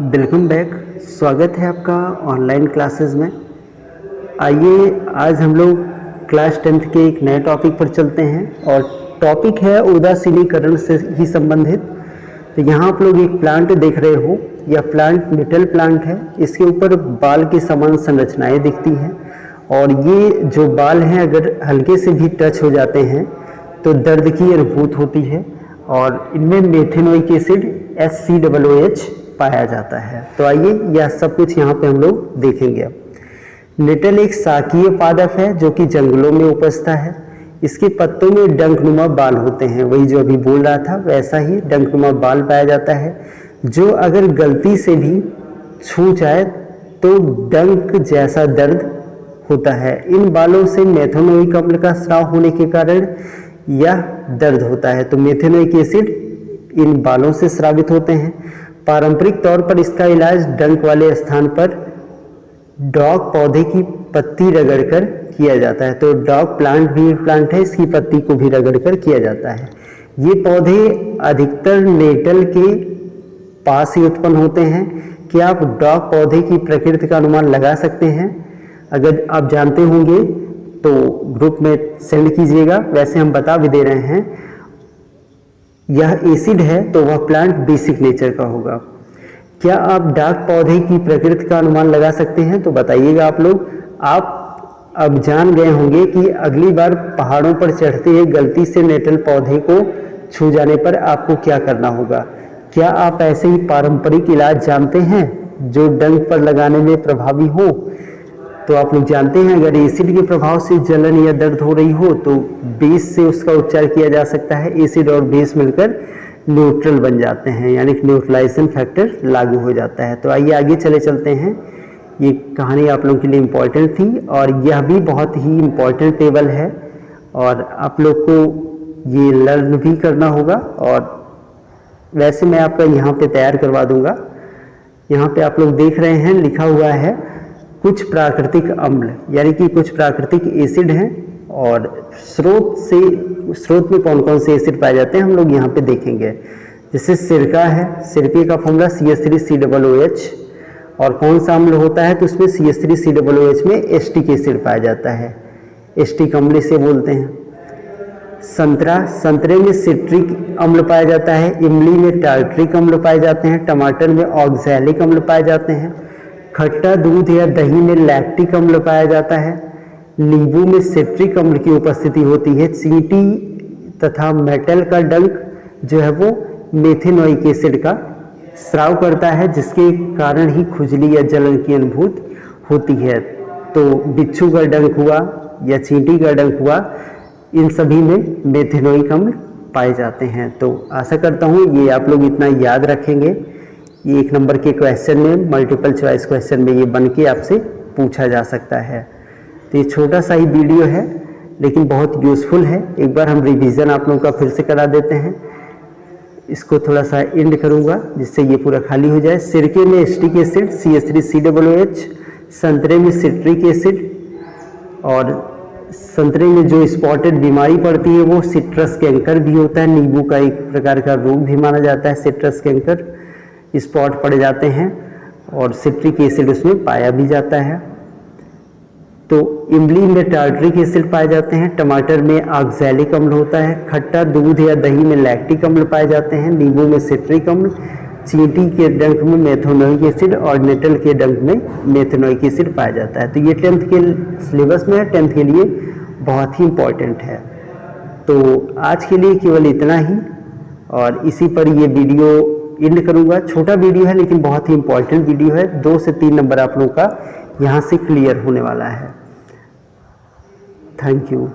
Welcome back. स्वागत है आपका ऑनलाइन क्लासेस में। आइए आज हम लोग क्लास 10th के एक नए टॉपिक पर चलते हैं और टॉपिक है उदासीनीकरण से ही संबंधित। तो यहाँ आप लोग एक प्लांट देख रहे हो, यह प्लांट निटल प्लांट है। इसके ऊपर बाल की समान संरचनाएं दिखती हैं और ये जो बाल हैं अगर हल्के से भी टच हो जाते हैं तो दर्द की अनुभूति होती है और इनमें मेथेनोइक एसिड HCOOH पाया जाता है। तो आइए यह सब कुछ यहाँ पे हम लोग देखेंगे। निटल एक शाकीय पादप है जो कि जंगलों में उपजता है। इसके पत्तों में डंकनुमा बाल होते हैं, वही जो अभी बोल रहा था वैसा ही डंकनुमा बाल पाया जाता है, जो अगर गलती से भी छू जाए तो डंक जैसा दर्द होता है। इन बालों से मेथेनोइक अम्ल का स्राव होने के कारण यह दर्द होता है। तो मेथेनोइक एसिड इन बालों से स्रावित होते हैं। पारंपरिक तौर पर इसका इलाज डंक वाले स्थान पर डॉग पौधे की पत्ती रगड़कर किया जाता है। तो डॉग प्लांट भी प्लांट है, इसकी पत्ती को भी रगड़कर किया जाता है। ये पौधे अधिकतर नेटल के पास ही उत्पन्न होते हैं। क्या आप डॉग पौधे की प्रकृति का अनुमान लगा सकते हैं? अगर आप जानते होंगे तो ग्रुप में सेंड कीजिएगा। वैसे हम बता भी दे रहे हैं, यह एसिड है तो वह प्लांट बेसिक नेचर का होगा। क्या आप डॉग पौधे की प्रकृति का अनुमान लगा सकते हैं? तो बताइएगा आप लोग। आप अब जान गए होंगे कि अगली बार पहाड़ों पर चढ़ते हुए गलती से नेटल पौधे को छू जाने पर आपको क्या करना होगा। क्या आप ऐसे ही पारंपरिक इलाज जानते हैं जो डंक पर लगाने में प्रभावी हो? तो आप लोग जानते हैं अगर एसिड के प्रभाव से जलन या दर्द हो रही हो तो बेस से उसका उपचार किया जा सकता है। एसिड और बेस मिलकर न्यूट्रल बन जाते हैं, यानी कि न्यूट्रलाइजेशन फैक्टर लागू हो जाता है। तो आइए आगे चलते हैं। ये कहानी आप लोगों के लिए इम्पोर्टेंट थी और यह भी बहुत ही इम्पोर्टेंट टेबल है और आप लोग को ये लर्न भी करना होगा। और वैसे मैं आपका यहाँ पे तैयार करवा दूंगा। यहाँ पे आप लोग देख रहे हैं लिखा हुआ है कुछ प्राकृतिक अम्ल, यानी कि कुछ प्राकृतिक एसिड हैं और स्रोत में कौन कौन से एसिड पाए जाते हैं हम लोग यहाँ पे देखेंगे। जैसे सिरका है, सिरके का फॉर्मूला CH3COOH। और कौन सा अम्ल होता है तो उसमें CH3COOH में एस्टिक एसिड पाया जाता है, एस्टिक अम्ल इसे बोलते हैं। संतरे में सिट्रिक अम्ल पाया जाता है, इमली में टार्ट्रिक अम्ल पाए जाते हैं, टमाटर में ऑक्सैलिक अम्ल पाए जाते हैं, खट्टा दूध या दही में लैक्टिक अम्ल पाया जाता है, नींबू में सिट्रिक अम्ल की उपस्थिति होती है, चींटी तथा मेटल का डंक जो है वो मेथेनोइक एसिड का स्राव करता है, जिसके कारण ही खुजली या जलन की अनुभूति होती है। तो बिच्छू का डंक हुआ या चींटी का डंक हुआ, इन सभी में मेथेनोइक अम्ल पाए जाते हैं। तो आशा करता हूँ ये आप लोग इतना याद रखेंगे। ये 1 नंबर के क्वेश्चन में, मल्टीपल चॉइस क्वेश्चन में ये बन के आपसे पूछा जा सकता है। तो ये छोटा सा ही वीडियो है लेकिन बहुत यूज़फुल है। एक बार हम रिवीजन आप लोगों का फिर से करा देते हैं। इसको थोड़ा सा एंड करूँगा जिससे ये पूरा खाली हो जाए। सिरके में एस्टिक एसिड CH3COOH, संतरे में सिट्रिक एसिड, और संतरे में जो स्पॉटेड बीमारी पड़ती है वो सिट्रस कैंकर भी होता है। नींबू का एक प्रकार का रोग भी माना जाता है सिट्रस कैंकर, स्पॉट पड़ जाते हैं और सिट्रिक एसिड उसमें पाया भी जाता है। तो इमली में टार्ट्रिक एसिड पाए जाते हैं, टमाटर में ऑक्सैलिक अम्ल होता है, खट्टा दूध या दही में लैक्टिक अम्ल पाए जाते हैं, नींबू में सिट्रिक अम्ल, चींटी के डंक में मेथेनोइक एसिड और नेटल के डंक में मेथेनोइक एसिड पाया जाता है। तो ये 10th के सिलेबस में है, 10th के लिए बहुत ही इम्पोर्टेंट है। तो आज के लिए केवल इतना ही और इसी पर ये वीडियो एंड करूँगा। छोटा वीडियो है लेकिन बहुत ही इम्पोर्टेंट वीडियो है। 2 से 3 नंबर आप लोगों का यहाँ से क्लियर होने वाला है। Thank you.